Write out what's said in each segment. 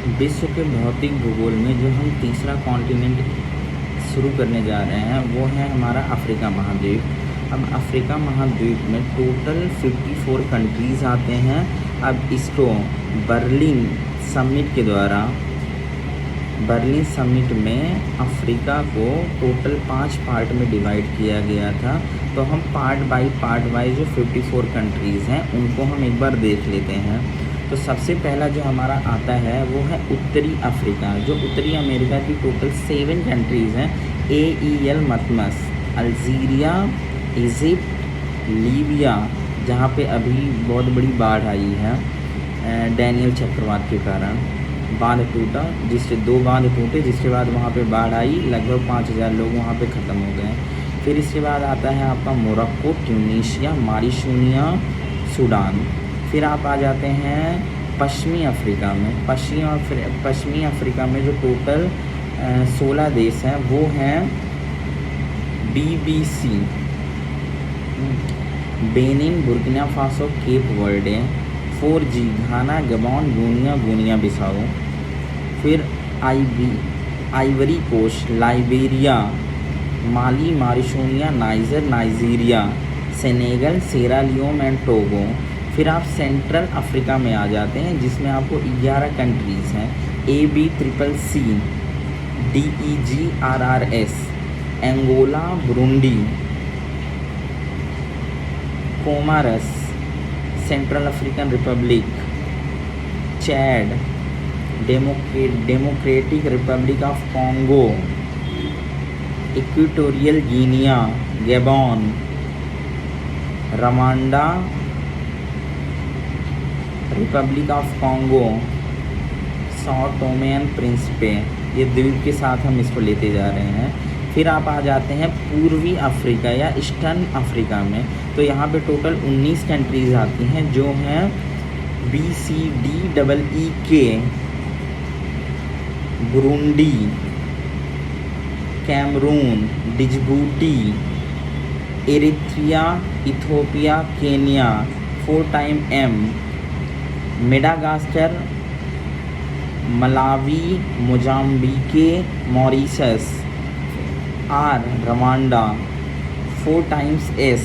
विश्व के भौतिक भूगोल में जो हम तीसरा कॉन्टिनेंट शुरू करने जा रहे हैं वो है हमारा अफ्रीका महाद्वीप। अब अफ्रीका महाद्वीप में टोटल 54 कंट्रीज़ आते हैं। अब इसको बर्लिन समिट के द्वारा बर्लिन समिट में अफ्रीका को टोटल 5 पार्ट में डिवाइड किया गया था। तो हम पार्ट बाई जो 54 कंट्रीज़ हैं उनको हम एक बार देख लेते हैं। तो सबसे पहला जो हमारा आता है वो है उत्तरी अफ्रीका, जो उत्तरी अमेरिका की टोटल 7 कंट्रीज़ हैं। AEL मतमस, अल्जीरिया, इजिप्ट, लीबिया, जहाँ पे अभी बहुत बड़ी बाढ़ आई है डैनियल चक्रवात के कारण, बांध टूटा, जिससे 2 बांध टूटे, जिसके बाद वहाँ पे बाढ़ आई, लगभग 5000 लोग वहाँ पे ख़त्म हो गए। फिर इसके बाद आता है आपका मोरक्को, ट्यूनीशिया, मॉरिशनिया, सूडान। फिर आप आ जाते हैं पश्चिमी अफ्रीका में। पश्चिमी अफ्रीका में जो टोटल 16 देश हैं वो हैं BBC, Benin, Burkina Faso, Cape Verde, 4G, Ghana, Gabon, Guinea Bissau. फिर Ivory Coast, Liberia, Mali, Mauritania, Niger, Nigeria, Senegal, Sierra Leone and Togo. फिर आप सेंट्रल अफ्रीका में आ जाते हैं जिसमें आपको 11 कंट्रीज़ हैं। ABCCC, DEGRRS, Angola, Burundi, Comoros, Central African Republic, Chad, Democratic Republic of Congo, Equatorial Guinea, Gabon, Rwanda, Republic of Congo, Sao Tome and Principe. ये द्वीप के साथ हम इसको लेते जा रहे हैं। फिर आप आ जाते हैं पूर्वी अफ्रीका या ईस्टर्न अफ्रीका में। तो यहाँ पे टोटल 19 कंट्रीज़ आती हैं जो हैं BCDEEK, Burundi, Cameroon, Djibouti, Eritrea, Ethiopia, Kenya, 4 time M, Madagascar, Malawi, Mozambique, Mauritius, R, Rwanda, 4 times S,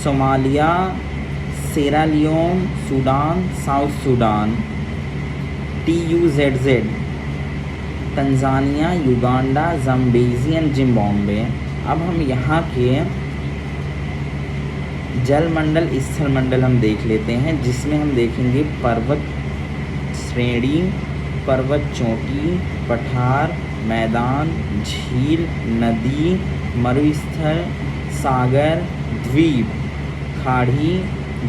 Somalia, Sierra Leone, Sudan, South Sudan, TUZZ, Tanzania, Uganda, Zambia and Zimbabwe. अब हम यहाँ के जलमंडल स्थलमंडल हम देख लेते हैं, जिसमें हम देखेंगे पर्वत श्रेणी, पर्वत चोटी, पठार, मैदान, झील, नदी, मरुस्थल, सागर, द्वीप, खाड़ी,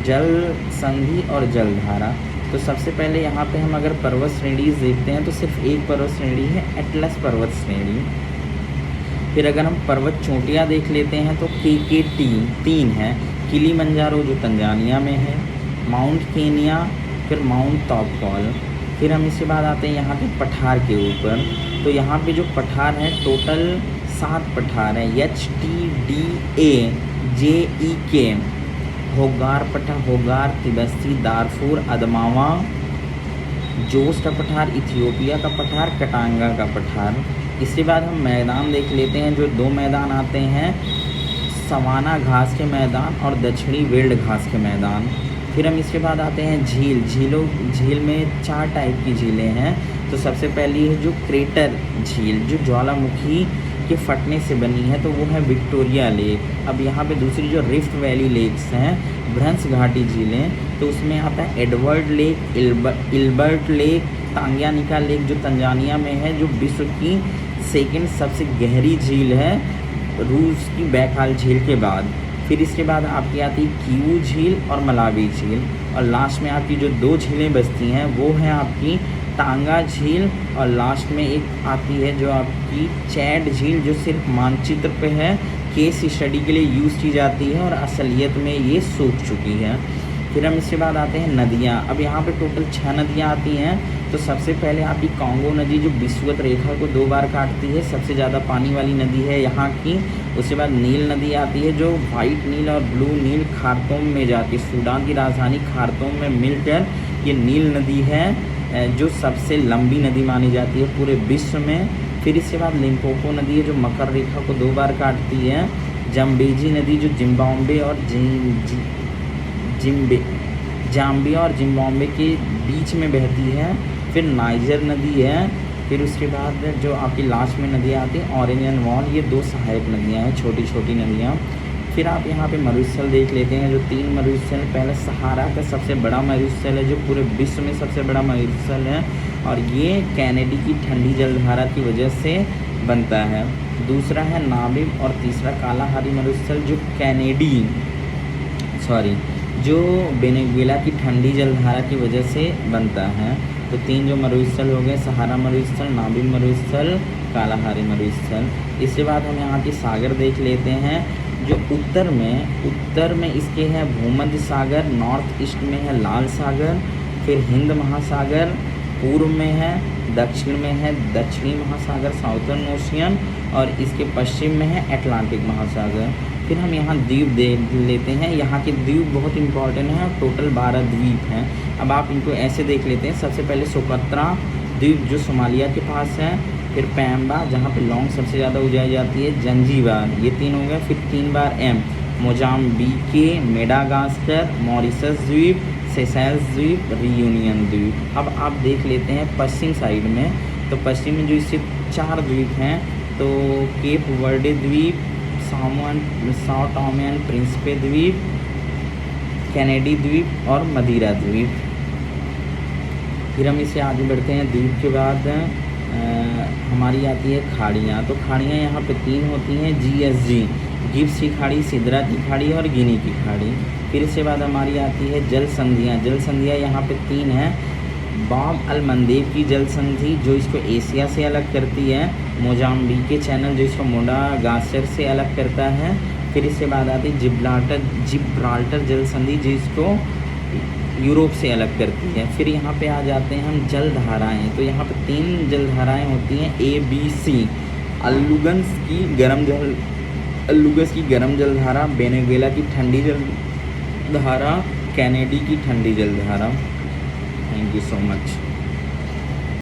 जल संधि और जलधारा। तो सबसे पहले यहाँ पे हम अगर पर्वत श्रेणी देखते हैं तो सिर्फ एक पर्वत श्रेणी है, एटलस पर्वत श्रेणी। फिर अगर हम पर्वत चोटियाँ देख लेते हैं तो KKT 3 है, किलीमंजारो जो तंजानिया में है, माउंट केनिया, फिर माउंट तौबकाल। फिर हम इसके बाद आते हैं यहाँ पे पठार के ऊपर। तो यहाँ पे जो पठार है टोटल 7 पठार है, HTDAJEK, होगार पठार, होगार, तिबस्ती, दारफूर, अदमावा, जोस का पठार, इथियोपिया का पठार, कटांगा का पठार। इसके बाद हम मैदान देख लेते हैं। जो 2 मैदान आते हैं, सवाना घास के मैदान और दक्षिणी वेल्ड घास के मैदान। फिर हम इसके बाद आते हैं झील में 4 टाइप की झीलें हैं। तो सबसे पहली है जो क्रेटर झील, जो ज्वालामुखी के फटने से बनी है, तो वो है विक्टोरिया लेक। अब यहाँ पे दूसरी जो रिफ्ट वैली लेक्स हैं, भ्रंश घाटी झीलें, तो उसमें आता है Edward lake, Albert lake, Tanganyika lake जो तंजानिया में है, जो विश्व की 2nd सबसे गहरी झील है रूस की बैकाल झील के बाद। फिर इसके बाद आपकी आती है कीवू झील और मलावी झील, और लास्ट में आपकी जो 2 झीलें बचती हैं वो हैं आपकी टांगा झील, और लास्ट में एक आती है जो आपकी चैड झील, जो सिर्फ मानचित्र पे है, केस स्टडी के लिए यूज़ की जाती है और असलियत में ये सूख चुकी है। फिर हम इसके बाद आते हैं नदियाँ। अब यहाँ पे टोटल 6 नदियाँ आती हैं। तो सबसे पहले आपकी कांगो नदी जो विषुवत रेखा को 2 बार काटती है, सबसे ज़्यादा पानी वाली नदी है यहाँ की। उसके बाद नील नदी आती है जो वाइट नील और ब्लू नील खार्तूम में जाती है, सूडान की राजधानी खार्तूम में मिलकर ये नील नदी है जो सबसे लंबी नदी मानी जाती है पूरे विश्व में। फिर इसके बाद लिम्पोपो नदी है जो मकर रेखा को 2 बार काटती है। जम्बेजी नदी जो जिम्बाब्वे और जाम्बिया और जिम्बाब्वे के बीच में बहती है। फिर नाइजर नदी है। फिर उसके बाद जो आपकी लास्ट में नदियाँ आती हैं ऑरेंजन वॉल, ये 2 सहायक नदियाँ हैं, छोटी छोटी नदियाँ। फिर आप यहाँ पे मरुस्थल देख लेते हैं, जो 3 मरुस्थल। पहले सहारा का सबसे बड़ा मरुस्थल है जो पूरे विश्व में सबसे बड़ा मरुस्थल है, और ये कनाडा की ठंडी जलधारा की वजह से बनता है। दूसरा है नामिब, और तीसरा कालाहारी मरुस्थल जो वेनेजुएला की ठंडी जलधारा की वजह से बनता है। तो 3 जो मरुस्थल हो गए, सहारा मरुस्थल, नामिब मरुस्थल, कालाहारी मरुस्थल। इसके बाद हम यहाँ के सागर देख लेते हैं। जो उत्तर में इसके हैं भूमध्य सागर, नॉर्थ ईस्ट में है लाल सागर, फिर हिंद महासागर, पूर्व में है, दक्षिण में है दक्षिणी महासागर साउथर्न ओशियन, और इसके पश्चिम में है अटलांटिक महासागर। फिर हम यहाँ द्वीप देख लेते हैं। यहाँ के द्वीप बहुत इंपॉर्टेंट हैं, टोटल 12 द्वीप हैं। अब आप इनको ऐसे देख लेते हैं। सबसे पहले सोकत्रा द्वीप जो सोमालिया के पास है, फिर पैम्बा जहाँ पे लौंग सबसे ज़्यादा उगाई जाती है, जंजीबार, ये 3 हो गए। फिर 3 बार एम, मोजाम्बिके, मेडागास्कर, मॉरिशस द्वीप, सेशेल्स द्वीप, रियूनियन द्वीप। अब आप देख लेते हैं पश्चिम साइड में। तो पश्चिम में जो इससे 4 द्वीप हैं, तो केप वर्डे द्वीप, सॉ टोमे एंड प्रिंसिपे द्वीप, कैनेडी द्वीप और मदिरा द्वीप। फिर हम इससे आगे बढ़ते हैं। द्वीप के बाद हमारी आती है खाड़ियाँ। तो खाड़ियाँ यहाँ पे 3 होती हैं, GSG, गिब्स की खाड़ी, सिदरा की खाड़ी और गिनी की खाड़ी। फिर इसके बाद हमारी आती है जल संधियाँ यहाँ पे 3 हैं। बाब अल मंदेब की जल संधि जो इसको एशिया से अलग करती है, मोजाम्बिके चैनल जो इसको मोडागास्कर से अलग करता है। फिर इसके बाद आती है जिब्राल्टर जल संधि जो इसको यूरोप से अलग करती है। फिर यहाँ पे आ जाते हैं हम जलधाराएँ। तो यहाँ पे 3 जलधाराएँ होती हैं, ABC, अल्लुगस की गर्म जलधारा, वेनेजुएला की ठंडी जलधारा, कनाडा की ठंडी जलधारा। Thank you so much.